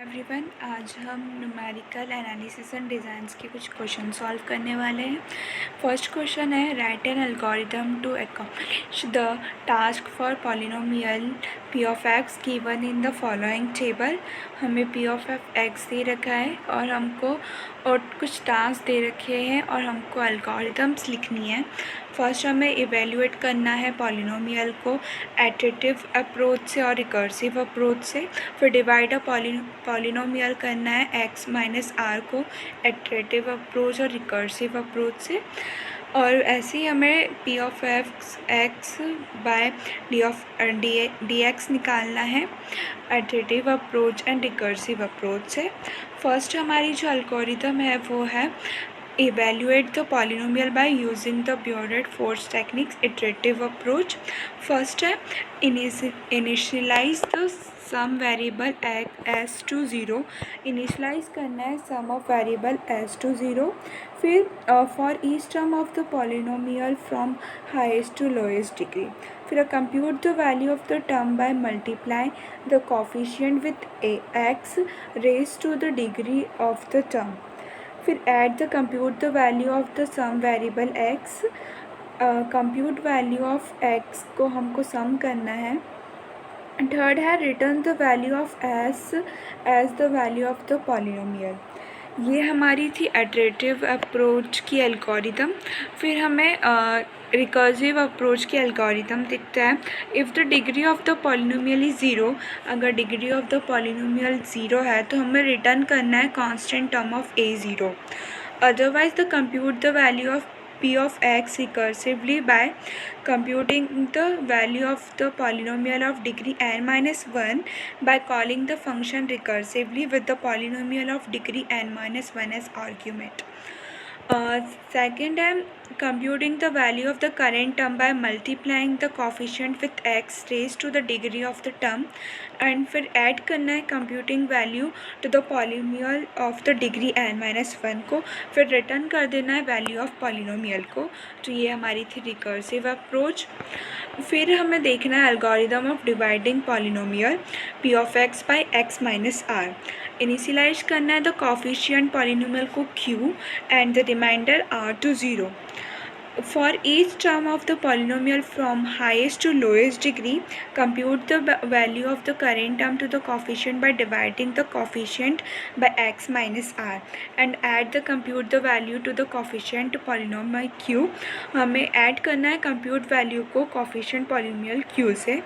Everyone, आज हम numerical analysis and designs के कुछ क्वेश्चन सॉल्व करने वाले हैं। फर्स्ट क्वेश्चन है, write an algorithm to accomplish the task for polynomial p of x given in the following table. हमें पी ऑफ एक्स दे रखा है और हमको और कुछ टास्क दे रखे हैं और हमको एल्गोरिथम्स लिखनी है। फर्स्ट हमें इवेल्युएट करना है पॉलिनोमियल को एडिटिव अप्रोच से और रिकर्सिव अप्रोच से। फिर डिवाइड अ पॉलिनोमियल करना है एक्स माइनस आर को एडिटिव अप्रोच और रिकर्सिव अप्रोच से। और ऐसे ही हमें p of x by d x निकालना है additive approach and recursive approach से। फर्स्ट हमारी जो एल्गोरिथम है वो है evaluate the polynomial by using the Biot-Force techniques iterative approach. First है initialize the sum variable as to 0. initialize करना है sum of variable as to 0. फिर for each term of the polynomial from highest to lowest degree. फिर compute the value of the term by multiply the coefficient with x raised to the degree of the term. फिर add the compute the value of the sum variable x. Compute value of x को हमको sum करना है। Third है return the value of as the value of the polynomial. ये हमारी थी iterative approach की एल्गोरिथम। फिर हमें रिकर्सिव अप्रोच की एल्गोरिथम दिखता है। If the degree of the polynomial is zero, अगर degree of the polynomial zero है तो हमें रिटर्न करना है constant term of a zero. Otherwise the compute the value of p of x recursively by computing the value of the polynomial of degree n minus 1 by calling the function recursively with the polynomial of degree n minus 1 as argument. Second है computing the value of the current term by multiplying the coefficient with x raised to the degree of the term, and फिर add करना है computing value to the polynomial of the degree n minus 1 को, फिर return कर देना है value of polynomial को। तो ये हमारी थी recursive approach। फिर हमें देखना है algorithm of dividing polynomial p of x by x minus r। Initialise करना है द कोफिशिएंट पॉलिनोमियल को q and the remainder r to 0. For each term of the polynomial from highest to lowest degree, compute the value of the current term to the coefficient by dividing the coefficient by x minus r and add the compute the value to the coefficient polynomial q. हमें add करना है compute value को coefficient polynomial q से।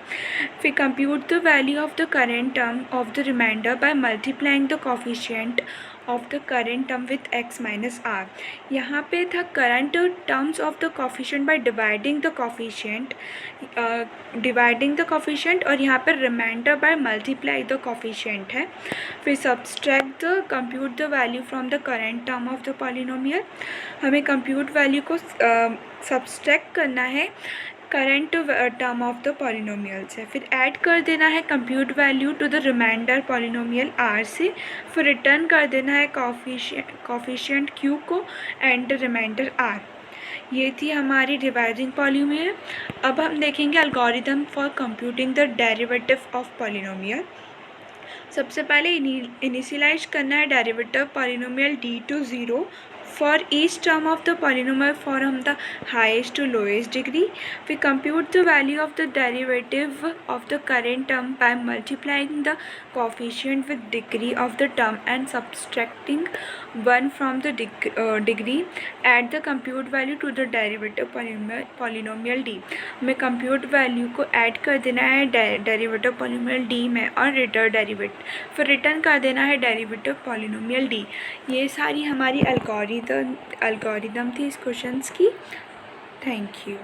फिर compute the value of the current term of the remainder by multiplying the coefficient of the current term with x minus r. यहाँ पे था current terms of the coefficient by dividing the coefficient और यहाँ पर remainder by multiply the coefficient है। फिर subtract the compute the value from the current term of the polynomial। हमें compute value को subtract करना है current term of the polynomial से। फिर ऐड कर देना है compute value to the remainder polynomial r से। फिर रिटर्न कर देना है कोफिशिएंट क्यू को एंड रिमाइंडर आर। ये थी हमारी डिवाइडिंग पॉलिनोमियल। अब हम देखेंगे algorithm for computing the derivative of polynomial. सबसे पहले इनिशियलाइज करना है derivative polynomial d to zero for each term of the polynomial from the highest to lowest degree. We compute the value of the derivative of the current term by multiplying the coefficient with degree of the term and subtracting 1 from the degree. Add the compute value to the derivative polynomial d. हमें compute value को add कर देना है derivative polynomial d में और derivative फिर return कर देना है derivative polynomial d। ये सारी हमारी एल्गोरिथम थी इस क्वेश्चंस की। Thank you.